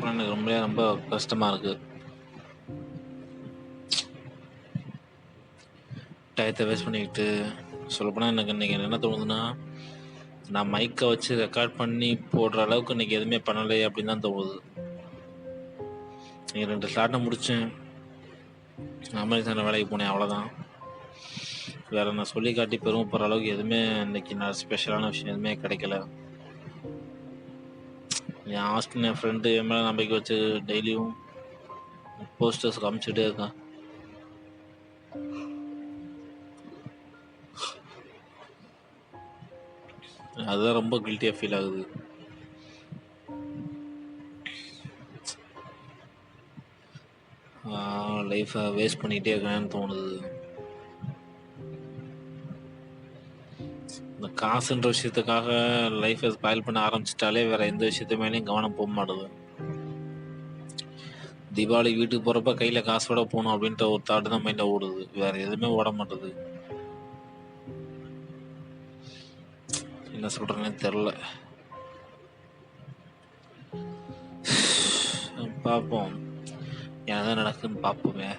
சொல்லப்போனால் எனக்கு ரொம்ப கஷ்டமாக இருக்குது. டயத்தை வேஸ்ட் பண்ணிக்கிட்டு சொல்லப்போனால் எனக்கு இன்றைக்கி என்ன தோணுதுன்னா, நான் மைக்கை வச்சு ரெக்கார்ட் பண்ணி போடுற அளவுக்கு இன்றைக்கி எதுவுமே பண்ணலையே அப்படின்னு தான் தோணுது. நீங்கள் 2 ஸ்லாட்டை முடித்தேன், அமெரிக்கான வேலைக்கு போனேன், அவ்வளோதான். வேறு நான் சொல்லி காட்டி பெருமைப்படுற அளவுக்கு எதுவுமே இன்றைக்கி நான் ஸ்பெஷலான விஷயம் எதுவுமே கிடைக்கல. என் ஆஸ்டின் என் ஃப்ரெண்டு என் மேலே நம்பிக்கை வச்சு டெய்லியும் போஸ்டர்ஸ் காமிச்சிட்டே இருக்கான். அதுதான் ரொம்ப கில்ட்டியாக ஃபீல் ஆகுது. லைஃப்பை வேஸ்ட் பண்ணிகிட்டே இருக்கேன்னு தோணுது. இந்த காசுன்ற விஷயத்துக்காக லைஃப்பை ஸ்பாயில் பண்ண ஆரம்பிச்சிட்டாலே வேறு எந்த விஷயத்து மேலேயும் கவனம் போக மாட்டுது. தீபாவளிக்கு வீட்டுக்கு போகிறப்ப கையில் காசோட போகணும் அப்படின்ற ஒரு தாட்டு தான் மைண்டில் ஓடுது, வேறு எதுவுமே ஓட மாட்டுது. என்ன சொல்கிறேன்னே தெரில. பார்ப்போம், என்னதான் நடக்குதுன்னு பார்ப்போமே.